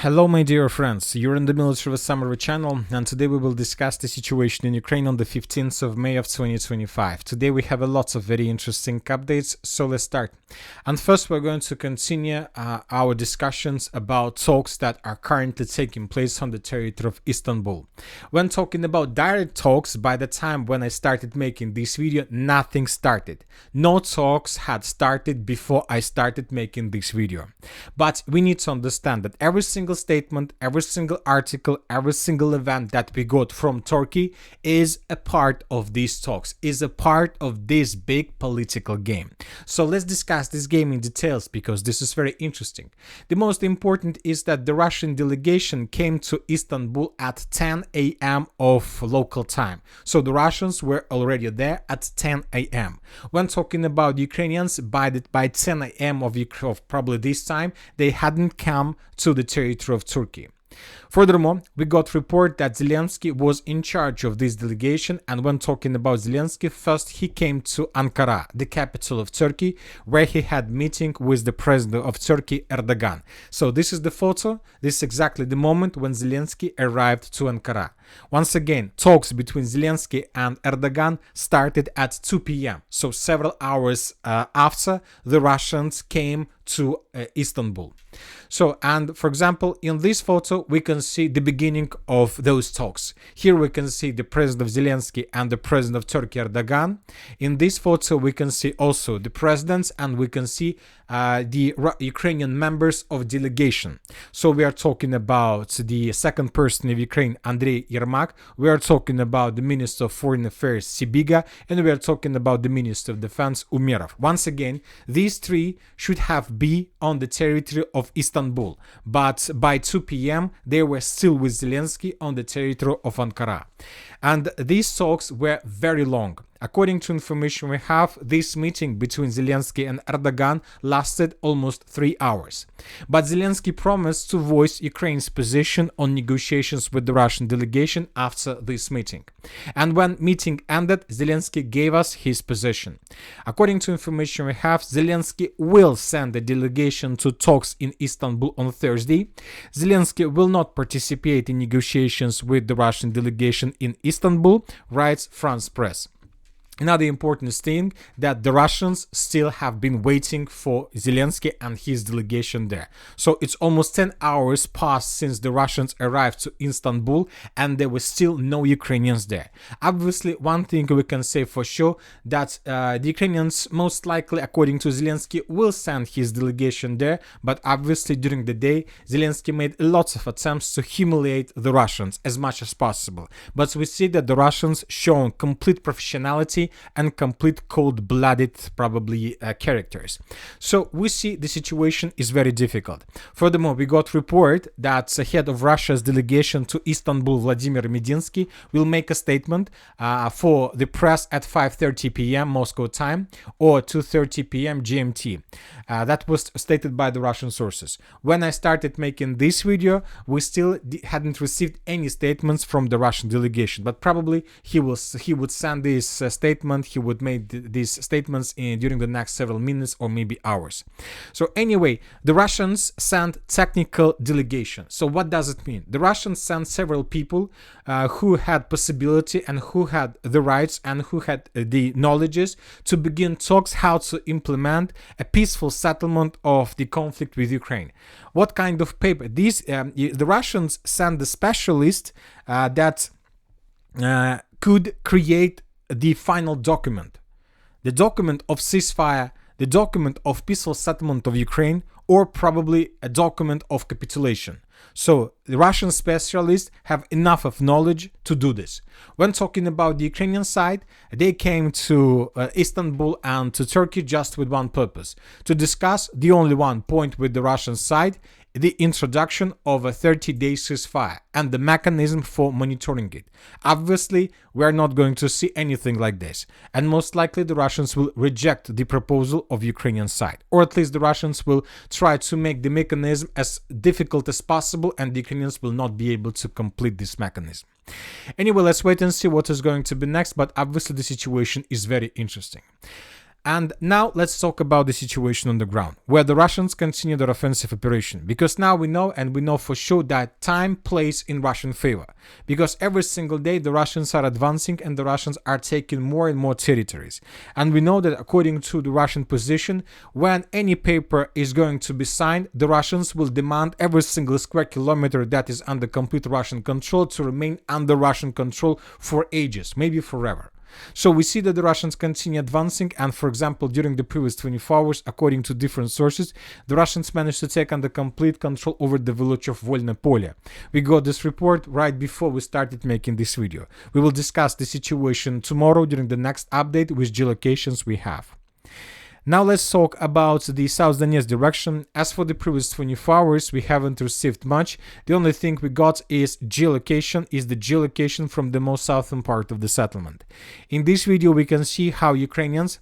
Hello my dear friends, you're in the Military Summary channel, and today we will discuss the situation in Ukraine on the 15th of May of 2025. Today we have a lot of very interesting updates, so let's start. And first we're going to continue our discussions about talks that are currently taking place on the territory of Istanbul. When talking about direct talks, by the time when I started making this video, nothing started. No talks had started before I started making this video. But we need to understand that every single statement, every single article, every single event that we got from Turkey is a part of these talks, is a part of this big political game. So let's discuss this game in details because this is very interesting. The most important is that the Russian delegation came to Istanbul at 10 a.m. of local time. So the Russians were already there at 10 a.m. When talking about Ukrainians, by 10 a.m. of probably this time, they hadn't come to the territory of Turkey. Furthermore, we got report that Zelenskyy was in charge of this delegation, and when talking about Zelenskyy, first he came to Ankara, the capital of Turkey, where he had meeting with the president of Turkey, Erdogan. So this is the photo, this is exactly the moment when Zelenskyy arrived to Ankara. Once again, talks between Zelenskyy and Erdogan started at 2 p.m. So several hours after the Russians came to Istanbul. So, and for example, in this photo, we can see the beginning of those talks. Here we can see the president of Zelenskyy and the president of Turkey, Erdogan. In this photo, we can see also the presidents, and we can see the Ukrainian members of delegation. So we are talking about the second person of Ukraine, Andrei Yermak. We are talking about the Minister of Foreign Affairs, Sibiga, and we are talking about the Minister of Defense, Umerov. Once again, these three should have been on the territory of Istanbul, but by 2 p.m. they were still with Zelenskyy on the territory of Ankara. And these talks were very long. According to information we have, this meeting between Zelenskyy and Erdogan lasted almost 3 hours. But Zelenskyy promised to voice Ukraine's position on negotiations with the Russian delegation after this meeting. And when meeting ended, Zelenskyy gave us his position. According to information we have, Zelenskyy will send a delegation to talks in Istanbul on Thursday. Zelenskyy will not participate in negotiations with the Russian delegation in Istanbul, writes France Press. Another important thing that the Russians still have been waiting for Zelenskyy and his delegation there. So it's almost 10 hours passed since the Russians arrived to Istanbul and there were still no Ukrainians there. Obviously, one thing we can say for sure that the Ukrainians most likely, according to Zelenskyy, will send his delegation there, but obviously during the day, Zelenskyy made lots of attempts to humiliate the Russians as much as possible. But we see that the Russians shown complete professionality and complete cold-blooded probably characters. So we see the situation is very difficult. Furthermore, we got report that the head of Russia's delegation to Istanbul, Vladimir Medinsky, will make a statement for the press at 5:30 p.m. Moscow time or 2:30 p.m. GMT. That was stated by the Russian sources. When I started making this video, we still hadn't received any statements from the Russian delegation, but probably he would send this statement. He would make these statements during the next several minutes or maybe hours. So anyway, the Russians sent technical delegation. So what does it mean? The Russians sent several people who had possibility and who had the rights and who had the knowledges to begin talks how to implement a peaceful settlement of the conflict with Ukraine. What kind of paper? The Russians sent the specialist that could create the final document, the document of ceasefire, the document of peaceful settlement of Ukraine, or probably a document of capitulation. So the Russian specialists have enough of knowledge to do this. When talking about the Ukrainian side, they came to Istanbul and to Turkey just with one purpose, to discuss the only one point with the Russian side, the introduction of a 30-day ceasefire and the mechanism for monitoring it. Obviously, we are not going to see anything like this, and most likely the Russians will reject the proposal of Ukrainian side, or at least the Russians will try to make the mechanism as difficult as possible, and the Ukrainians will not be able to complete this mechanism. Anyway, let's wait and see what is going to be next, but obviously the situation is very interesting. And now let's talk about the situation on the ground, where the Russians continue their offensive operation. Because now we know for sure that time plays in Russian favor. Because every single day the Russians are advancing and the Russians are taking more and more territories. And we know that according to the Russian position, when any paper is going to be signed, the Russians will demand every single square kilometer that is under complete Russian control to remain under Russian control for ages, maybe forever. So we see that the Russians continue advancing, and for example, during the previous 24 hours, according to different sources, the Russians managed to take under complete control over the village of Volne Polye. We got this report right before we started making this video. We will discuss the situation tomorrow during the next update with geolocations we have. Now let's talk about the South Donetsk direction. As for the previous 24 hours, we haven't received much. The only thing we got is the geolocation from the most southern part of the settlement. In this video, we can see how Ukrainians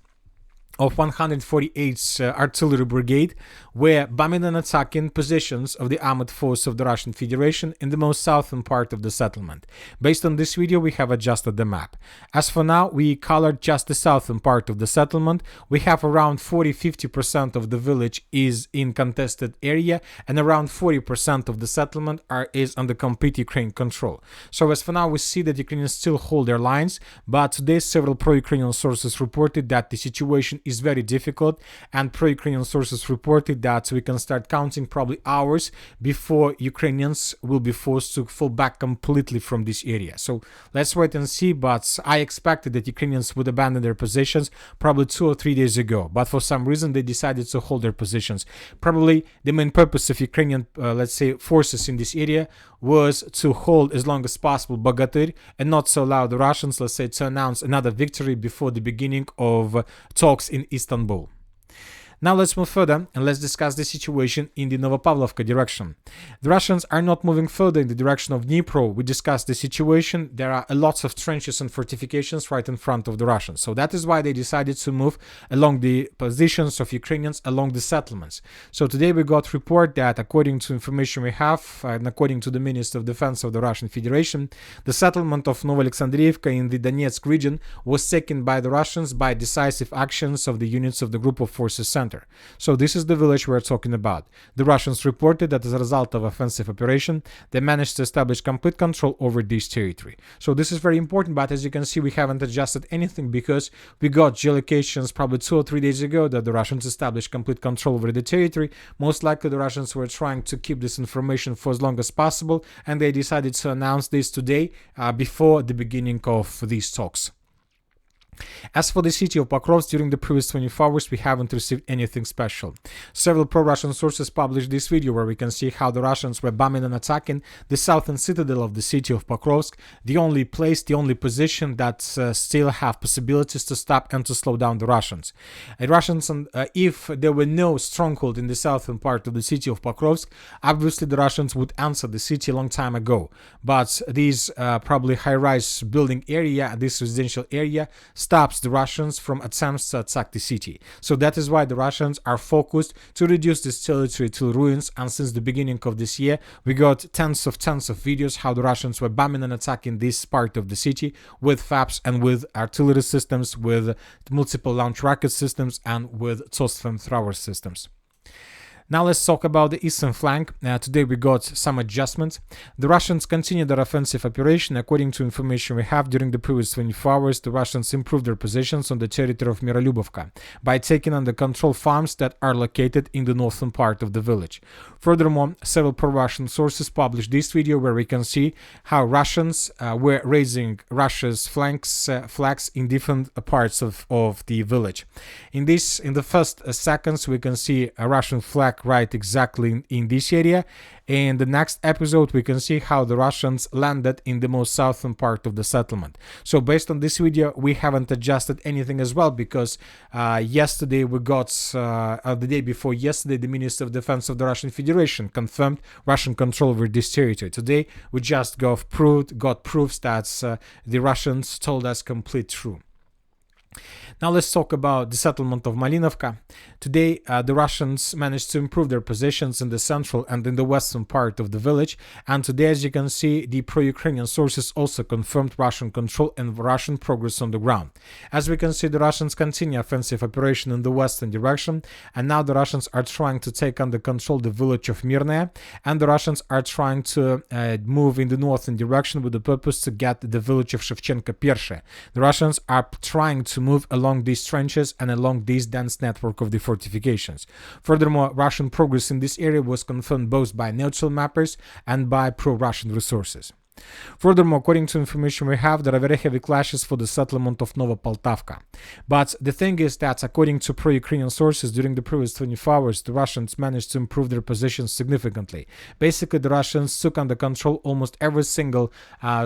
of 148th Artillery Brigade were bombing and attacking positions of the armored force of the Russian Federation in the most southern part of the settlement. Based on this video, we have adjusted the map. As for now, we colored just the southern part of the settlement. We have around 40-50% of the village is in contested area, and around 40% of the settlement is under complete Ukraine control. So as for now, we see that Ukrainians still hold their lines, but today several pro-Ukrainian sources reported that the situation is very difficult, and pro-Ukrainian sources reported that we can start counting probably hours before Ukrainians will be forced to fall back completely from this area. So let's wait and see, but I expected that Ukrainians would abandon their positions probably 2 or 3 days ago, but for some reason they decided to hold their positions. Probably the main purpose of Ukrainian, let's say, forces in this area was to hold as long as possible Bogatyr and not to allow the Russians, let's say, to announce another victory before the beginning of talks in Istanbul. Now let's move further and let's discuss the situation in the Novopavlovka direction. The Russians are not moving further in the direction of Dnipro. We discussed the situation. There are lots of trenches and fortifications right in front of the Russians. So that is why they decided to move along the positions of Ukrainians along the settlements. So today we got report that according to information we have and according to the Minister of Defense of the Russian Federation, the settlement of Novoalexandriivka in the Donetsk region was taken by the Russians by decisive actions of the units of the Group of Forces Center. So this is the village we're talking about. The Russians reported that as a result of offensive operation, they managed to establish complete control over this territory. So this is very important, but as you can see, we haven't adjusted anything because we got geolocations probably 2 or 3 days ago that the Russians established complete control over the territory. Most likely the Russians were trying to keep this information for as long as possible, and they decided to announce this today before the beginning of these talks. As for the city of Pokrovsk, during the previous 24 hours, we haven't received anything special. Several pro-Russian sources published this video where we can see how the Russians were bombing and attacking the southern citadel of the city of Pokrovsk, the only place, the only position that still have possibilities to stop and to slow down the Russians. If there were no stronghold in the southern part of the city of Pokrovsk, obviously the Russians would answer the city a long time ago. But this probably high-rise building area, this residential area, stops the Russians from attempts to attack the city. So that is why the Russians are focused to reduce this territory to ruins, and since the beginning of this year we got tens of videos how the Russians were bombing and attacking this part of the city with FABs and with artillery systems, with multiple launch rocket systems and with TOS flamethrower systems. Now let's talk about the eastern flank. Today we got some adjustments. The Russians continue their offensive operation. According to information we have, during the previous 24 hours, the Russians improved their positions on the territory of Mirolyubovka by taking under control farms that are located in the northern part of the village. Furthermore, several pro-Russian sources published this video where we can see how Russians were raising Russia's flags in different parts of the village. In the first seconds, we can see a Russian flag right exactly in this area. In the next episode, we can see how the Russians landed in the most southern part of the settlement. So based on this video, we haven't adjusted anything as well, because yesterday we got, the day before yesterday, the Minister of Defense of the Russian Federation confirmed Russian control over this territory. Today, we just got proofs that the Russians told us complete truth. Now let's talk about the settlement of Malinovka. Today, the Russians managed to improve their positions in the central and in the western part of the village, and today, as you can see, the pro-Ukrainian sources also confirmed Russian control and Russian progress on the ground. As we can see, the Russians continue offensive operation in the western direction, and now the Russians are trying to take under control the village of Mirnaya, and the Russians are trying to move in the northern direction with the purpose to get the village of Shevchenko-Pershe. The Russians are trying to move along these trenches and along this dense network of the fortifications. Furthermore, Russian progress in this area was confirmed both by neutral mappers and by pro-Russian resources. Furthermore, according to information we have, there are very heavy clashes for the settlement of Nova Poltavka. But the thing is that, according to pro-Ukrainian sources, during the previous 24 hours, the Russians managed to improve their positions significantly. Basically, the Russians took under control almost every single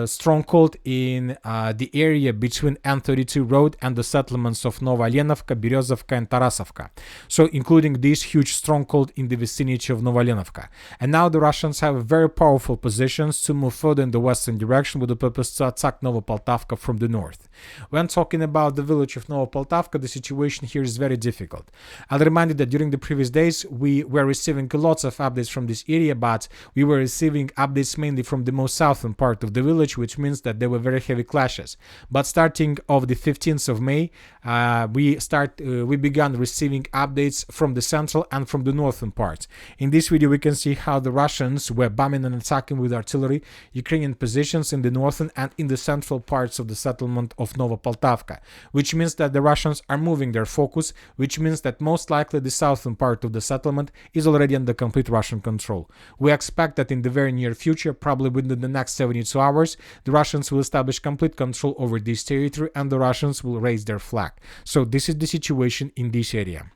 stronghold in the area between N32 road and the settlements of Nova Lenovka, Berezovka, and Tarasovka. So, including this huge stronghold in the vicinity of Nova Lenovka. And now the Russians have very powerful positions to move further in the western direction with the purpose to attack Nova Poltavka from the north. When talking about the village of Nova Poltavka, the situation here is very difficult. I'll remind you that during the previous days we were receiving lots of updates from this area, but we were receiving updates mainly from the most southern part of the village, which means that there were very heavy clashes. But starting of the 15th of May, we began receiving updates from the central and from the northern parts. In this video, we can see how the Russians were bombing and attacking with artillery Ukrainian positions in the northern and in the central parts of the settlement of Nova Poltavka, which means that the Russians are moving their focus, which means that most likely the southern part of the settlement is already under complete Russian control. We expect that in the very near future, probably within the next 72 hours, the Russians will establish complete control over this territory and the Russians will raise their flag. So this is the situation in this area.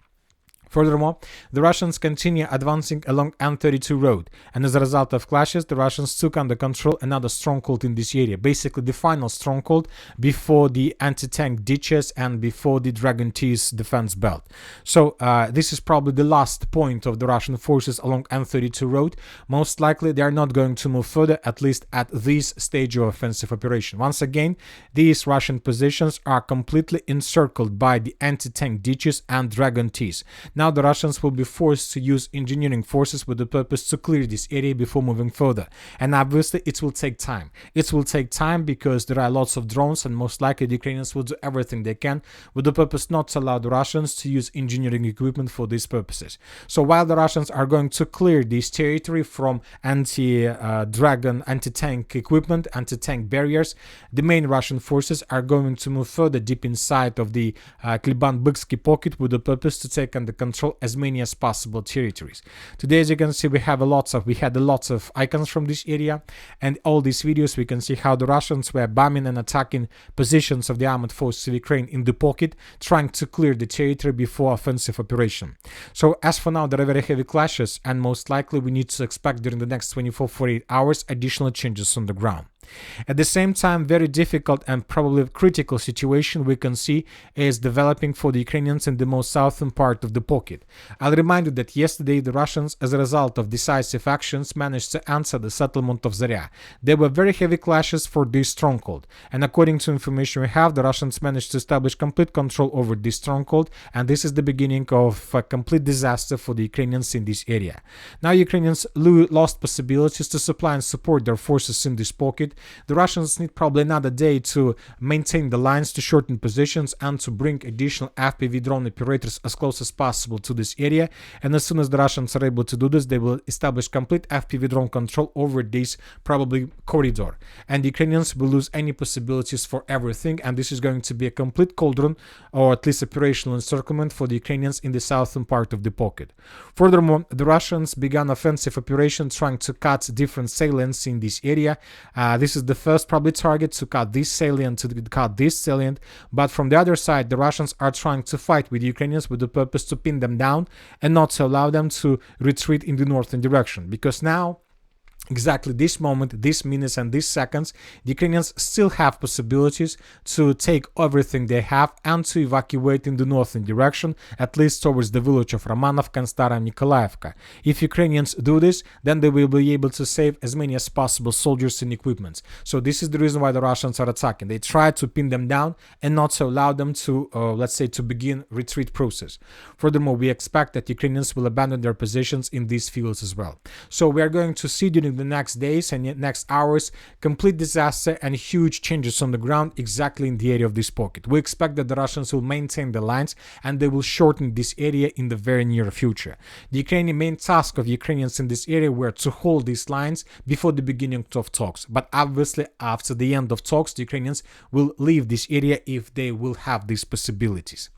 Furthermore, the Russians continue advancing along N32 road, and as a result of clashes, the Russians took under control another stronghold in this area, basically the final stronghold before the anti-tank ditches and before the Dragon T's defense belt. So this is probably the last point of the Russian forces along N32 road. Most likely they are not going to move further, at least at this stage of offensive operation. Once again, these Russian positions are completely encircled by the anti-tank ditches and Dragon T's. Now the Russians will be forced to use engineering forces with the purpose to clear this area before moving further. And obviously it will take time. It will take time because there are lots of drones and most likely the Ukrainians will do everything they can with the purpose not to allow the Russians to use engineering equipment for these purposes. So while the Russians are going to clear this territory from anti-Dragon, anti-tank equipment, anti-tank barriers, the main Russian forces are going to move further deep inside of the Kliban-Byksky pocket with the purpose to take under control as many as possible territories. Today, as you can see, we had lots of icons from this area, and all these videos we can see how the Russians were bombing and attacking positions of the armed forces of Ukraine in the pocket, trying to clear the territory before offensive operation. So as for now, there are very heavy clashes, and most likely we need to expect during the next 24-48 hours additional changes on the ground. At the same time, very difficult and probably critical situation we can see is developing for the Ukrainians in the most southern part of the pocket. I'll remind you that yesterday the Russians, as a result of decisive actions, managed to answer the settlement of Zarya. There were very heavy clashes for this stronghold, and according to information we have, the Russians managed to establish complete control over this stronghold, and this is the beginning of a complete disaster for the Ukrainians in this area. Now Ukrainians lost possibilities to supply and support their forces in this pocket. The Russians need probably another day to maintain the lines, to shorten positions, and to bring additional FPV drone operators as close as possible to this area. And as soon as the Russians are able to do this, they will establish complete FPV drone control over this probably corridor. And the Ukrainians will lose any possibilities for everything, and this is going to be a complete cauldron, or at least operational encirclement for the Ukrainians in the southern part of the pocket. Furthermore, the Russians began offensive operation trying to cut different salients in this area. This is the first probably target, to cut this salient, but from the other side, the Russians are trying to fight with the Ukrainians with the purpose to pin them down and not to allow them to retreat in the northern direction, because now exactly this moment, these minutes and these seconds, the Ukrainians still have possibilities to take everything they have and to evacuate in the northern direction, at least towards the village of Romanovka and Stara Nikolaevka. If Ukrainians do this, then they will be able to save as many as possible soldiers and equipment. So this is the reason why the Russians are attacking. They try to pin them down and not to allow them to, let's say, to begin retreat process. Furthermore, we expect that Ukrainians will abandon their positions in these fields as well. So we are going to see during the next days and next hours complete disaster and huge changes on the ground exactly in the area of this pocket. We expect that the Russians will maintain the lines and they will shorten this area in the very near future. The Ukrainian main task of Ukrainians in this area were to hold these lines before the beginning of talks. But obviously after the end of talks, the Ukrainians will leave this area if they will have these possibilities.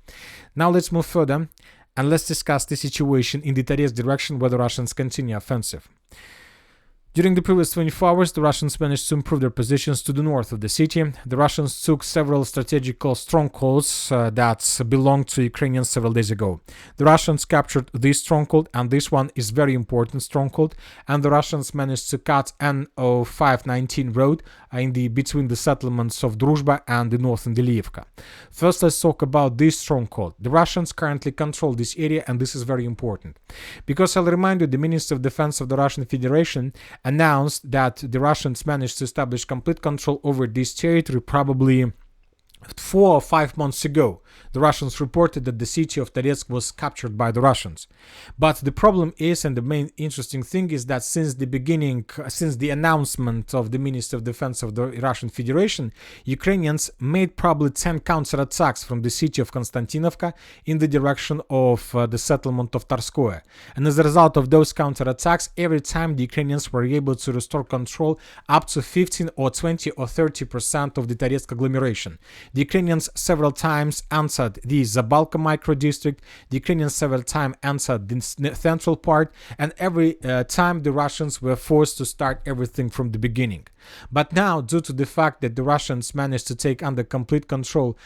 Now let's move further and let's discuss the situation in the Torske direction where the Russians continue offensive. During the previous 24 hours, the Russians managed to improve their positions to the north of the city. The Russians took several strategical strongholds that belonged to Ukrainians several days ago. The Russians captured this stronghold, and this one is very important stronghold, and the Russians managed to cut N0519 road between the settlements of Druzhba and the northern Deliivka. First, let's talk about this stronghold. The Russians currently control this area, and this is very important. Because I'll remind you, the Minister of Defense of the Russian Federation announced that the Russians managed to establish complete control over this territory probably 4 or 5 months ago. The Russians reported that the city of Torske was captured by the Russians. But the problem is, and the main interesting thing is that since the announcement of the Minister of Defense of the Russian Federation, Ukrainians made probably 10 counterattacks from the city of Konstiantynivka in the direction of the settlement of Torske. And as a result of those counterattacks, every time the Ukrainians were able to restore control up to 15 or 20 or 30% of the Torske agglomeration. The Ukrainians several times answered the Zabalka micro-district, the Ukrainians several times answered the central part, and every time the Russians were forced to start everything from the beginning. But now, due to the fact that the Russians managed to take under complete control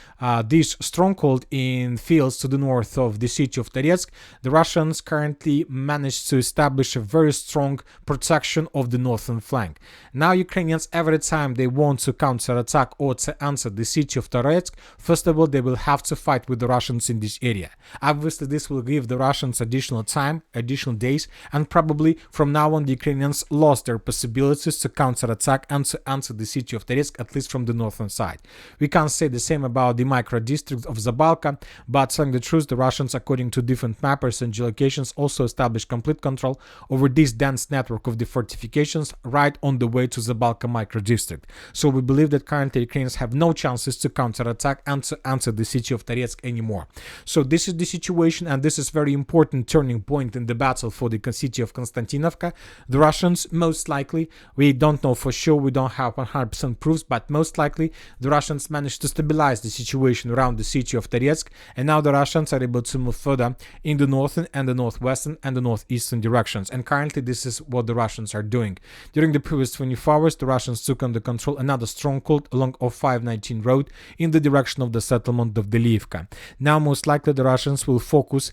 this stronghold in fields to the north of the city of Torske, the Russians currently managed to establish a very strong protection of the northern flank. Now Ukrainians, every time they want to counterattack or to answer the city of Torske, first of all, they will have to fight with the Russians in this area. Obviously, this will give the Russians additional time, additional days, and probably from now on the Ukrainians lost their possibilities to counterattack and to answer the city of Torske, at least from the northern side. We can't say the same about the micro-district of Zabalka, but telling the truth, the Russians, according to different mappers and geolocations, also established complete control over this dense network of the fortifications right on the way to Zabalka micro-district. So we believe that currently Ukrainians have no chances to counterattack and to answer the city of Torske anymore. So this is the situation, and this is very important turning point in the battle for the city of Konstantinovka. The Russians, most likely, we don't know for sure, we don't have 100% proofs, but most likely the Russians managed to stabilize the situation around the city of Torske, and now the Russians are able to move further in the northern and the northwestern and the northeastern directions, and currently this is what the Russians are doing. During the previous 24 hours, the Russians took under control another stronghold along 0519 road in the direction of the settlement of Deliivka. Now most likely the Russians will focus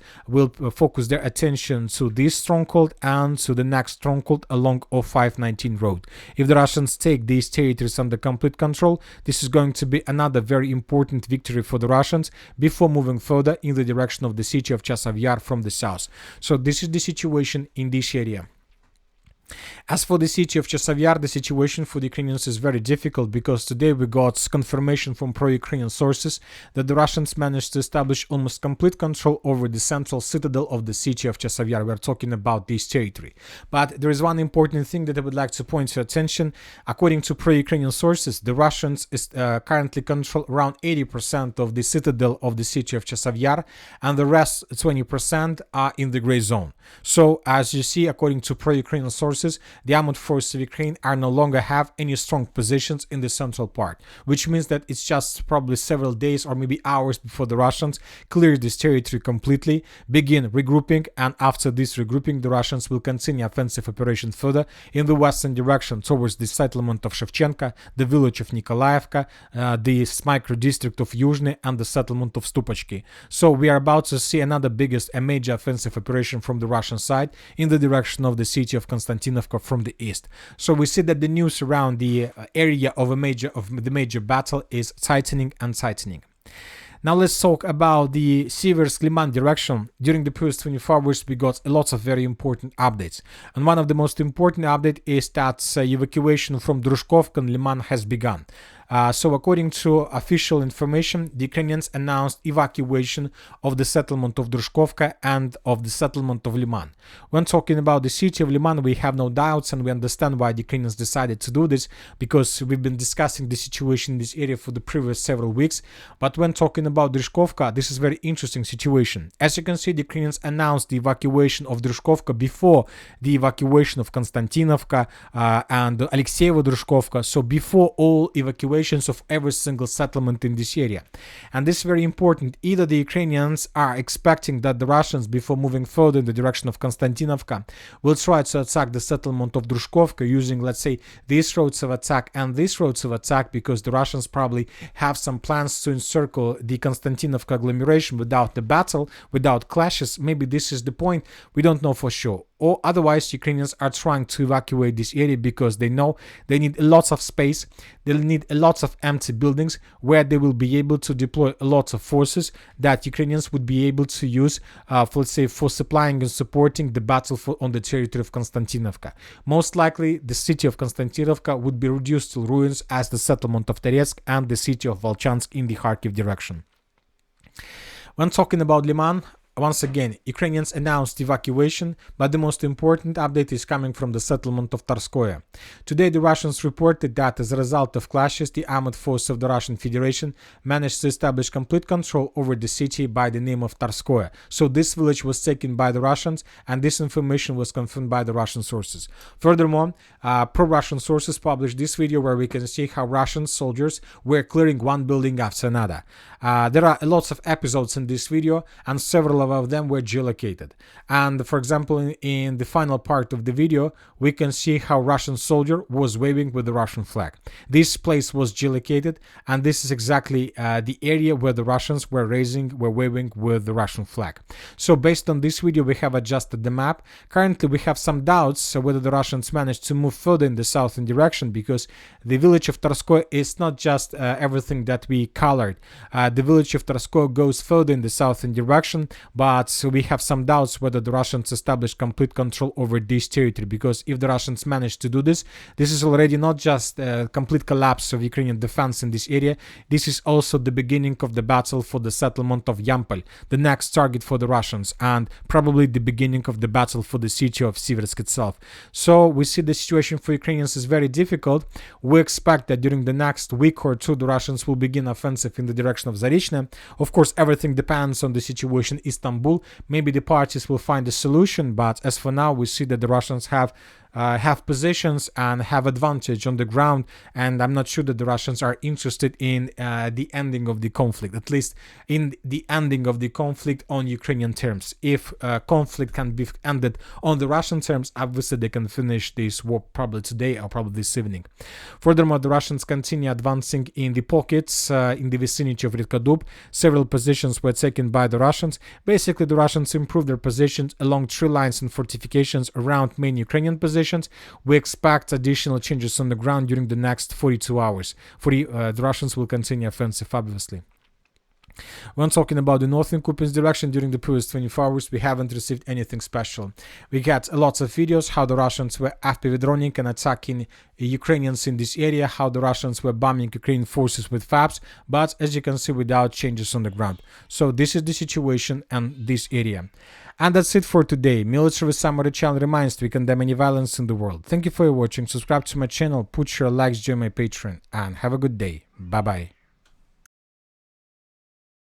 their attention to this stronghold and to the next stronghold along 0519 road. If the Russians take these territories under complete control, this is going to be another very important victory for the Russians before moving further in the direction of the city of Chasiv Yar from the south. So this is the situation in this area. As for the city of Chasiv Yar, the situation for the Ukrainians is very difficult because today we got confirmation from pro-Ukrainian sources that the Russians managed to establish almost complete control over the central citadel of the city of Chasiv Yar. We're talking about this territory. But there is one important thing that I would like to point your attention. According to pro-Ukrainian sources, the Russians currently control around 80% of the citadel of the city of Chasiv Yar, and the rest 20% are in the gray zone. So as you see, according to pro-Ukrainian sources, the armed forces of Ukraine are no longer have any strong positions in the central part, which means that it's just probably several days or maybe hours before the Russians clear this territory completely, begin regrouping, and after this regrouping, the Russians will continue offensive operations further in the western direction towards the settlement of Shevchenka, the village of Nikolaevka, the micro district of Yuzhny, and the settlement of Stupachki. So we are about to see another biggest and major offensive operation from the Russian side in the direction of the city of Konstantinopol. Konstiantynivka from the east. So we see that the news around the area of the major battle is tightening and tightening. Now let's talk about the Sieversk-Liman direction. During the previous 24 hours, we got lots of very important updates. And one of the most important updates is that evacuation from Drushkovka and Liman has begun. So according to official information, the Ukrainians announced evacuation of the settlement of Drushkovka and of the settlement of Liman. When talking about the city of Liman, we have no doubts and we understand why the Ukrainians decided to do this, because we've been discussing the situation in this area for the previous several weeks. But when talking about Drushkovka, this is a very interesting situation. As you can see, the Ukrainians announced the evacuation of Drushkovka before the evacuation of Konstantinovka and Alexeyevo Drushkovka, so before all evacuations of every single settlement in this area. And this is very important. Either the Ukrainians are expecting that the Russians, before moving further in the direction of Konstantinovka, will try to attack the settlement of Drushkovka using, let's say, these roads of attack and these roads of attack, because the Russians probably have some plans to encircle the Konstantinovka agglomeration without the battle, without clashes. Maybe this is the point. We don't know for sure. Or otherwise, Ukrainians are trying to evacuate this area because they know they need lots of space, they'll need lots of empty buildings where they will be able to deploy lots of forces that Ukrainians would be able to use, for, let's say, for supplying and supporting the battle on the territory of Konstantinovka. Most likely, the city of Konstantinovka would be reduced to ruins as the settlement of Torske and the city of Volchansk in the Kharkiv direction. When talking about Liman, once again, Ukrainians announced evacuation, but the most important update is coming from the settlement of Torskoye. Today, the Russians reported that as a result of clashes, the armed force of the Russian Federation managed to establish complete control over the city by the name of Torskoye. So this village was taken by the Russians, and this information was confirmed by the Russian sources. Furthermore, pro-Russian sources published this video where we can see how Russian soldiers were clearing one building after another. There are lots of episodes in this video, and several of them were geolocated. And for example, in the final part of the video, we can see how Russian soldier was waving with the Russian flag. This place was geolocated, and this is exactly the area where the Russians were waving with the Russian flag. So based on this video, we have adjusted the map. Currently, we have some doubts whether the Russians managed to move further in the southern direction, because the village of Torskoye is not just everything that we colored. The village of Torskoye goes further in the southern direction, but we have some doubts whether the Russians established complete control over this territory, because if the Russians manage to do this, this is already not just a complete collapse of Ukrainian defense in this area, this is also the beginning of the battle for the settlement of Yampol, the next target for the Russians, and probably the beginning of the battle for the city of Sieversk itself. So we see the situation for Ukrainians is very difficult. We expect that during the next week or two, the Russians will begin offensive in the direction of Zarishne. Of course, everything depends on the situation in Istanbul. Maybe the parties will find a solution, but as for now, we see that the Russians have positions and have advantage on the ground, and I'm not sure that the Russians are interested in the ending of the conflict, at least in the ending of the conflict on Ukrainian terms. If conflict can be ended on the Russian terms, obviously they can finish this war probably today or probably this evening. Furthermore, the Russians continue advancing in the pockets in the vicinity of Redkadub. Several positions were taken by the Russians. Basically, the Russians improved their positions along tree lines and fortifications around main Ukrainian positions. We expect additional changes on the ground during the next 42 hours. The Russians will continue offensive, obviously. When talking about the northern Kupiansk direction, during the previous 24 hours, we haven't received anything special. We got lots of videos how the Russians were FPV droning and attacking Ukrainians in this area, how the Russians were bombing Ukrainian forces with FABs, but as you can see, without changes on the ground. So this is the situation in this area. And that's it for today. Military Summary channel reminds we condemn any violence in the world. Thank you for watching. Subscribe to my channel, put your likes, join my Patreon, and have a good day. Bye bye.